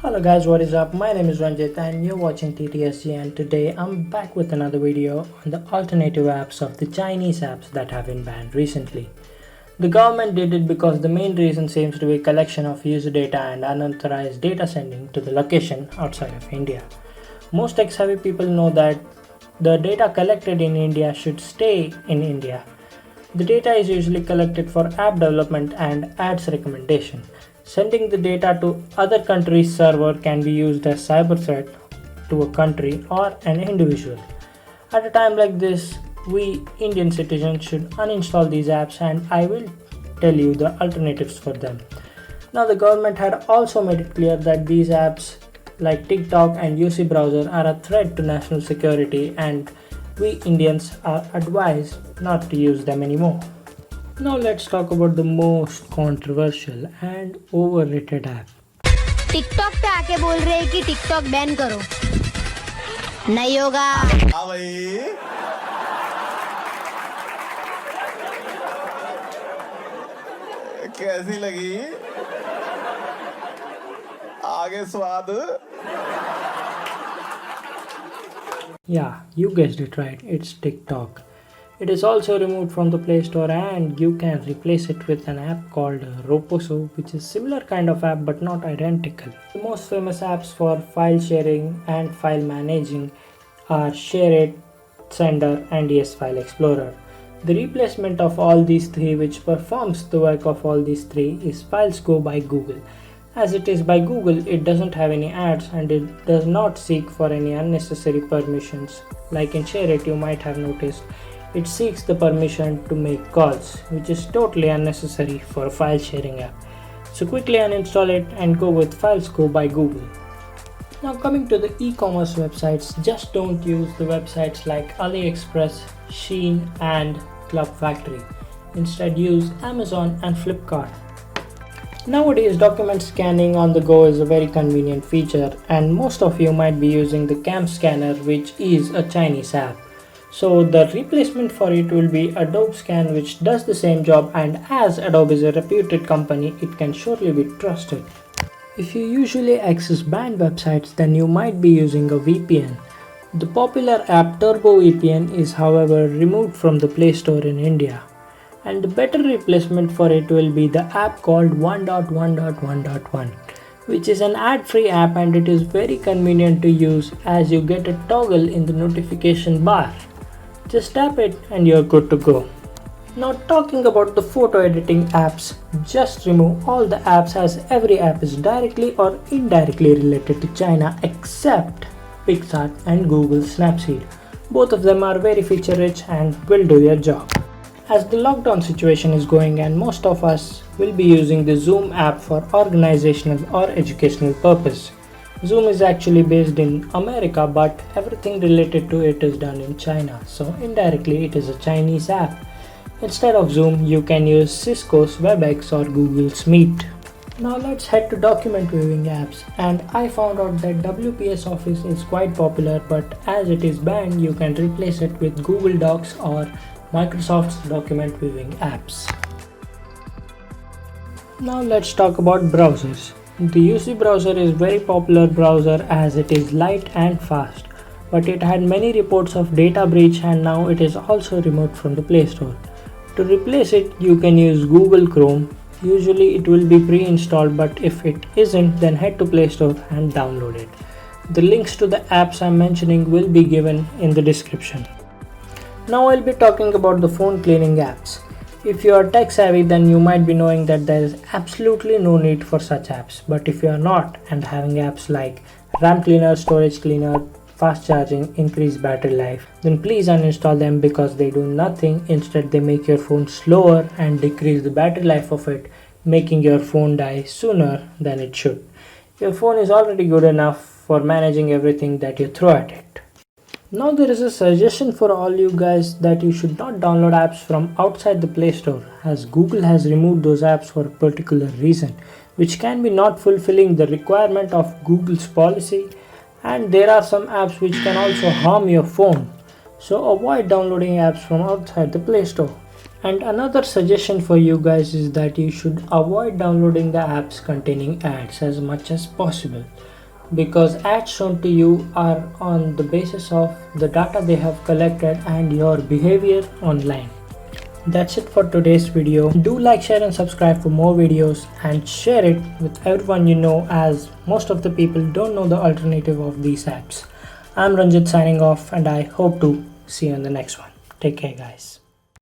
Hello guys, what is up? My name is Ranjit and you're watching TTSG, and today I'm back with another video on the alternative apps of the Chinese apps that have been banned recently. The government did it because the main reason seems to be collection of user data and unauthorized data sending to the location outside of India. Most tech-savvy people know that the data collected in India should stay in India. The data is usually collected for app development and ads recommendation. Sending the data to other countries' server can be used as cyber threat to a country or an individual. At a time like this, we Indian citizens should uninstall these apps, and I will tell you the alternatives for them. Now, the government had also made it clear that these apps like TikTok and UC browser are a threat to national security, and we Indians are advised not to use them anymore. Now let's talk about the most controversial and overrated app. TikTok पे आके बोल रहे हैं कि TikTok ban करो, नहीं होगा। हाँ भाई, कैसी लगी? आगे स्वाद? Yeah, you guessed it right, it's TikTok. It is also removed from the Play Store, and you can replace it with an app called Roposo, which is similar kind of app but not identical. The most famous apps for file sharing and file managing are ShareIt, Sender, and Yes File Explorer. The replacement of all these three, which performs the work of all these three, is FilesGo by Google. As it is by Google, it doesn't have any ads and it does not seek for any unnecessary permissions. Like in ShareIt, you might have noticed, it seeks the permission to make calls, which is totally unnecessary for a file sharing app. So quickly uninstall it and go with FilesGo by Google. Now coming to the e-commerce websites, just don't use the websites like AliExpress, Shein and Club Factory. Instead use Amazon and Flipkart. Nowadays, document scanning on the go is a very convenient feature, and most of you might be using the Cam Scanner, which is a Chinese app. So the replacement for it will be Adobe Scan, which does the same job, and as Adobe is a reputed company, it can surely be trusted. If you usually access banned websites, then you might be using a VPN. The popular app Turbo VPN is however removed from the Play Store in India. And the better replacement for it will be the app called 1.1.1.1, which is an ad-free app, and it is very convenient to use as you get a toggle in the notification bar. Just tap it and you're good to go. Now talking about the photo editing apps, just remove all the apps as every app is directly or indirectly related to China except PixArt and Google Snapseed. Both of them are very feature rich and will do your job. As the lockdown situation is going and most of us will be using the Zoom app for organizational or educational purpose. Zoom is actually based in America, but everything related to it is done in China, so indirectly it is a Chinese app. Instead of Zoom, you can use Cisco's WebEx or Google's Meet. Now let's head to document viewing apps, and I found out that WPS Office is quite popular, but as it is banned, you can replace it with Google Docs or Microsoft's document viewing apps. Now let's talk about browsers. The UC browser is very popular browser as it is light and fast, but it had many reports of data breach, and now it is also removed from the Play Store. To replace it, you can use Google Chrome. Usually it will be pre-installed, but if it isn't, then head to Play Store and download it. The links to the apps I'm mentioning will be given in the description. Now I'll be talking about the phone cleaning apps. If you are tech savvy, then you might be knowing that there is absolutely no need for such apps. But if you are not and having apps like RAM cleaner, storage cleaner, fast charging, increased battery life, then please uninstall them because they do nothing. Instead, they make your phone slower and decrease the battery life of it, making your phone die sooner than it should. Your phone is already good enough for managing everything that you throw at it. Now there is a suggestion for all you guys that you should not download apps from outside the Play Store, as Google has removed those apps for a particular reason, which can be not fulfilling the requirement of Google's policy, and there are some apps which can also harm your phone. So avoid downloading apps from outside the Play Store. And another suggestion for you guys is that you should avoid downloading the apps containing ads as much as possible, because ads shown to you are on the basis of the data they have collected and your behavior online. That's it for today's video. Do like, share and subscribe for more videos, and share it with everyone you know, as most of the people don't know the alternative of these apps. I'm Ranjit signing off, and I hope to see you in the next one. Take care guys.